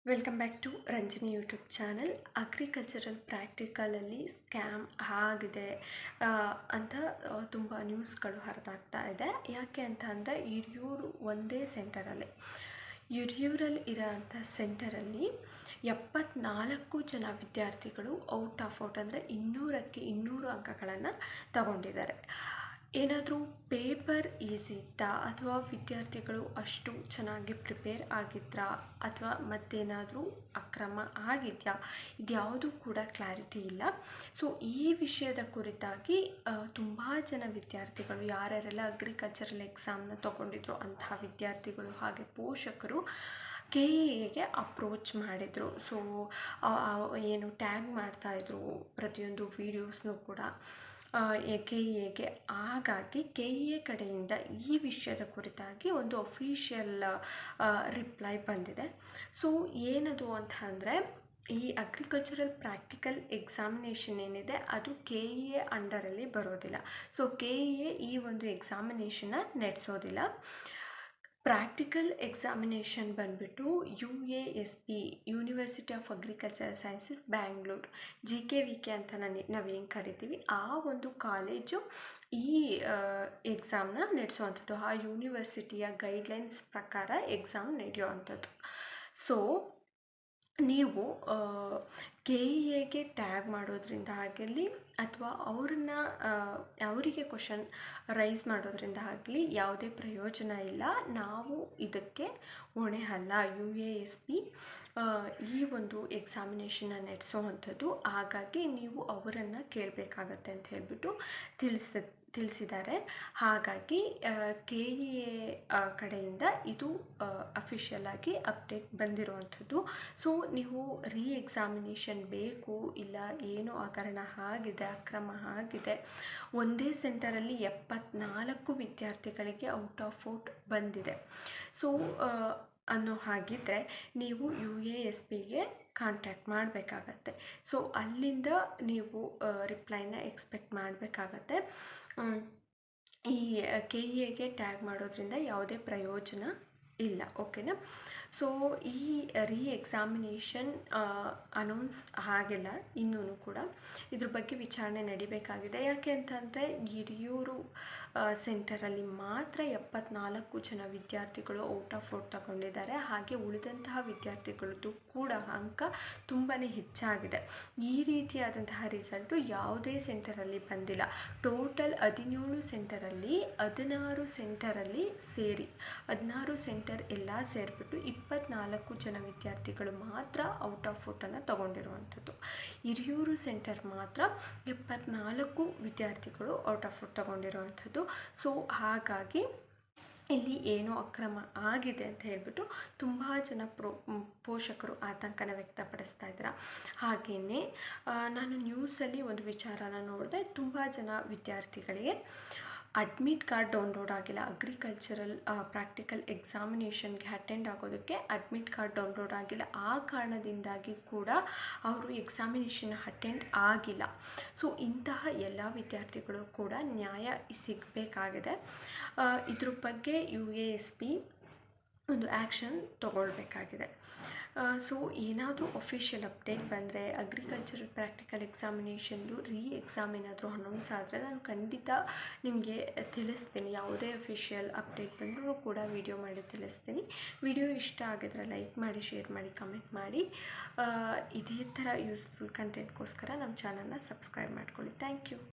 Welcome back to Ranjani YouTube channel. Agricultural ಪ್ರಾಕ್ಟಿಕಲಲ್ಲಿ scam ಆಗಿದೆ ಅಂತ ತುಂಬ ನ್ಯೂಸ್ಗಳು ಹರಿದಾಗ್ತಾ ಇದೆ. ಯಾಕೆ ಅಂತ ಅಂದರೆ ಹಿರಿಯೂರು ಒಂದೇ ಸೆಂಟರಲ್ಲಿ ಹಿರಿಯೂರಲ್ಲಿ ಇರೋಂಥ ಸೆಂಟರಲ್ಲಿ 74 ಜನ ವಿದ್ಯಾರ್ಥಿಗಳು ಔಟ್ ಅಂದರೆ 200ಕ್ಕೆ 200 ಅಂಕಗಳನ್ನು ತಗೊಂಡಿದ್ದಾರೆ. ಏನಾದರೂ ಪೇಪರ್ ಈಸಿ ಇತ್ತಾ ಅಥವಾ ವಿದ್ಯಾರ್ಥಿಗಳು ಅಷ್ಟು ಚೆನ್ನಾಗಿ ಪ್ರಿಪೇರ್ ಆಗಿದ್ರಾ ಅಥವಾ ಮತ್ತೇನಾದರೂ ಅಕ್ರಮ ಆಗಿದೆಯಾ, ಇದ್ಯಾವುದೂ ಕೂಡ ಕ್ಲಾರಿಟಿ ಇಲ್ಲ. ಸೊ ಈ ವಿಷಯದ ಕುರಿತಾಗಿ ತುಂಬ ಜನ ವಿದ್ಯಾರ್ಥಿಗಳು ಯಾರ್ಯಾರೆಲ್ಲ ಅಗ್ರಿಕಲ್ಚರಲ್ ಎಕ್ಸಾಮ್ನ ತಗೊಂಡಿದ್ರು ಅಂತಹ ವಿದ್ಯಾರ್ಥಿಗಳು ಹಾಗೆ ಪೋಷಕರು KEAಗೆ ಅಪ್ರೋಚ್ ಮಾಡಿದರು. ಸೊ ಏನು ಟ್ಯಾಗ್ ಮಾಡ್ತಾಯಿದ್ರು ಪ್ರತಿಯೊಂದು ವೀಡಿಯೋಸ್ನೂ ಕೂಡ KEAಗೆ. ಹಾಗಾಗಿ KEA ಕಡೆಯಿಂದ ಈ ವಿಷಯದ ಕುರಿತಾಗಿ ಒಂದು ಅಫಿಷಿಯಲ್ ರಿಪ್ಲೈ ಬಂದಿದೆ. ಸೊ ಏನದು ಅಂತ ಅಂದರೆ, ಈ ಅಗ್ರಿಕಲ್ಚರಲ್ ಪ್ರಾಕ್ಟಿಕಲ್ ಎಕ್ಸಾಮಿನೇಷನ್ ಏನಿದೆ ಅದು KEA ಅಂಡರಲ್ಲಿ ಬರೋದಿಲ್ಲ. ಸೊ KEA ಈ ಒಂದು ಎಕ್ಸಾಮಿನೇಷನ್ನ ನಡೆಸೋದಿಲ್ಲ. ಪ್ರಾಕ್ಟಿಕಲ್ ಎಕ್ಸಾಮಿನೇಷನ್ ಬಂದುಬಿಟ್ಟು UASB university of agricultural sciences Bangalore, GKVK ಅಂತ ನಾವೇನು ಕರಿತೀವಿ, ಆ ಒಂದು ಕಾಲೇಜು ಈ ಎಕ್ಸಾಮ್ನ ನಡೆಸುವಂಥದ್ದು. ಆ ಯೂನಿವರ್ಸಿಟಿಯ ಗೈಡ್ಲೈನ್ಸ್ ಪ್ರಕಾರ ಎಕ್ಸಾಮ್ ನಡೆಯುವಂಥದ್ದು. ಸೊ ನೀವು KEAಗೆ ಟ್ಯಾಗ್ ಮಾಡೋದ್ರಿಂದ ಆಗಲಿ ಅಥವಾ ಅವರಿಗೆ ಕ್ವಶನ್ ರೈಸ್ ಮಾಡೋದ್ರಿಂದ ಆಗಲಿ ಯಾವುದೇ ಪ್ರಯೋಜನ ಇಲ್ಲ. ನಾವು ಇದಕ್ಕೆ ಹೊಣೆ ಅಲ್ಲ. UASB ಈ ಒಂದು ಎಕ್ಸಾಮಿನೇಷನ್ನ ನಡೆಸೋವಂಥದ್ದು. ಹಾಗಾಗಿ ನೀವು ಅವರನ್ನು ಕೇಳಬೇಕಾಗತ್ತೆ ಅಂತ ಹೇಳಿಬಿಟ್ಟು ತಿಳಿಸಿದ್ದಾರೆ. ಹಾಗಾಗಿ KEA ಕಡೆಯಿಂದ ಇದು ಅಫಿಷಿಯಲ್ ಆಗಿ ಅಪ್ಡೇಟ್ ಬಂದಿರುವಂಥದ್ದು. ಸೊ ನೀವು ಎಕ್ಸಾಮಿನೇಷನ್ ಬೇಕು ಇಲ್ಲ ಏನೋ ಹಗರಣ ಆಗಿದೆ, ಅಕ್ರಮ ಆಗಿದೆ, ಒಂದೇ ಸೆಂಟರಲ್ಲಿ 74 ವಿದ್ಯಾರ್ಥಿಗಳಿಗೆ ಔಟ್ ಆಫ್ ಬಂದಿದೆ. ಸೊ ಅನ್ನೋ ಹಾಗಿದ್ದರೆ ನೀವು UASBಗೆ ಕಾಂಟ್ಯಾಕ್ಟ್ ಮಾಡಬೇಕಾಗತ್ತೆ. ಸೊ ಅಲ್ಲಿಂದ ನೀವು ರಿಪ್ಲೈನ ಎಕ್ಸ್ಪೆಕ್ಟ್ ಮಾಡಬೇಕಾಗತ್ತೆ. ಈ KEAಗೆ ಟ್ಯಾಗ್ ಮಾಡೋದ್ರಿಂದ ಯಾವುದೇ ಪ್ರಯೋಜನ ಇಲ್ಲ. ಓಕೆನಾ? ಸೊ ಈ ಎಕ್ಸಾಮಿನೇಷನ್ ಅನೌನ್ಸ್ ಆಗಿಲ್ಲ ಇನ್ನೂ ಕೂಡ. ಇದ್ರ ಬಗ್ಗೆ ವಿಚಾರಣೆ ನಡಿಬೇಕಾಗಿದೆ. ಯಾಕೆ ಅಂತಂದರೆ ಹಿರಿಯೂರು ಸೆಂಟರಲ್ಲಿ ಮಾತ್ರ 74 ಜನ ವಿದ್ಯಾರ್ಥಿಗಳು ಔಟ್ ಆಫ್ ತಗೊಂಡಿದ್ದಾರೆ. ಹಾಗೆ ಉಳಿದಂತಹ ವಿದ್ಯಾರ್ಥಿಗಳದ್ದು ಕೂಡ ಅಂಕ ತುಂಬಾ ಹೆಚ್ಚಾಗಿದೆ. ಈ ರೀತಿಯಾದಂತಹ ರಿಸಲ್ಟು ಯಾವುದೇ ಸೆಂಟರಲ್ಲಿ ಬಂದಿಲ್ಲ. ಟೋಟಲ್ 17 ಸೆಂಟರಲ್ಲಿ 16 ಸೆಂಟರಲ್ಲಿ ಸೇರಿ 16 ಸೆಂಟರ್ ಎಲ್ಲ ಸೇರಿಬಿಟ್ಟು 24 ಜನ ವಿದ್ಯಾರ್ಥಿಗಳು ಮಾತ್ರ ಔಟ್ ಆಫ್ ಅನ್ನು ತಗೊಂಡಿರುವಂಥದ್ದು. ಹಿರಿಯೂರು ಸೆಂಟರ್ ಮಾತ್ರ 74 ವಿದ್ಯಾರ್ಥಿಗಳು ಔಟ್ ಆಫ್ ತಗೊಂಡಿರುವಂಥದ್ದು. ಸೊ ಹಾಗಾಗಿ ಇಲ್ಲಿ ಏನೋ ಅಕ್ರಮ ಆಗಿದೆ ಅಂತ ಹೇಳ್ಬಿಟ್ಟು ತುಂಬ ಜನ ಪೋಷಕರು ಆತಂಕನ ವ್ಯಕ್ತಪಡಿಸ್ತಾ ಇದ್ದಾರೆ. ಹಾಗೆಯೇ ನಾನು ನ್ಯೂಸಲ್ಲಿ ಒಂದು ವಿಚಾರನ ನೋಡಿದೆ. ತುಂಬ ಜನ ವಿದ್ಯಾರ್ಥಿಗಳಿಗೆ ಅಡ್ಮಿಟ್ ಕಾರ್ಡ್ ಡೌನ್ಲೋಡ್ ಆಗಿಲ್ಲ. ಅಗ್ರಿಕಲ್ಚರಲ್ ಪ್ರಾಕ್ಟಿಕಲ್ ಎಕ್ಸಾಮಿನೇಷನ್ಗೆ ಅಟೆಂಡ್ ಆಗೋದಕ್ಕೆ ಅಡ್ಮಿಟ್ ಕಾರ್ಡ್ ಡೌನ್ಲೋಡ್ ಆಗಿಲ್ಲ. ಆ ಕಾರಣದಿಂದಾಗಿ ಕೂಡ ಅವರು ಎಕ್ಸಾಮಿನೇಷನ್ ಅಟೆಂಡ್ ಆಗಿಲ್ಲ. ಸೊ ಇಂತಹ ಎಲ್ಲ ವಿದ್ಯಾರ್ಥಿಗಳು ಕೂಡ ನ್ಯಾಯ ಸಿಗಬೇಕಾಗಿದೆ. ಇದ್ರ ಬಗ್ಗೆ UASB ಒಂದು ಆ್ಯಕ್ಷನ್ ತಗೊಳ್ಬೇಕಾಗಿದೆ. ಸೊ ಏನಾದರೂ ಅಫಿಷಿಯಲ್ ಅಪ್ಡೇಟ್ ಬಂದರೆ ಅಗ್ರಿಕಲ್ಚರಲ್ ಪ್ರಾಕ್ಟಿಕಲ್ ಎಕ್ಸಾಮಿನೇಷನ್ದು ಎಕ್ಸಾಮ್ ಏನಾದರೂ ಅನೌನ್ಸ್ ಆದರೆ ನಾನು ಖಂಡಿತ ನಿಮಗೆ ತಿಳಿಸ್ತೀನಿ. ಯಾವುದೇ ಅಫಿಷಿಯಲ್ ಅಪ್ಡೇಟ್ ಬಂದರೂ ಕೂಡ ವಿಡಿಯೋ ಮಾಡಿ ತಿಳಿಸ್ತೀನಿ. ವಿಡಿಯೋ ಇಷ್ಟ ಆಗಿದ್ರೆ ಲೈಕ್ ಮಾಡಿ, ಶೇರ್ ಮಾಡಿ, ಕಮೆಂಟ್ ಮಾಡಿ. ಇದೇ ಥರ ಯೂಸ್ಫುಲ್ ಕಂಟೆಂಟ್ಗೋಸ್ಕರ ನಮ್ಮ ಚಾನಲ್ನ ಸಬ್ಸ್ಕ್ರೈಬ್ ಮಾಡ್ಕೊಳ್ಳಿ. Thank you.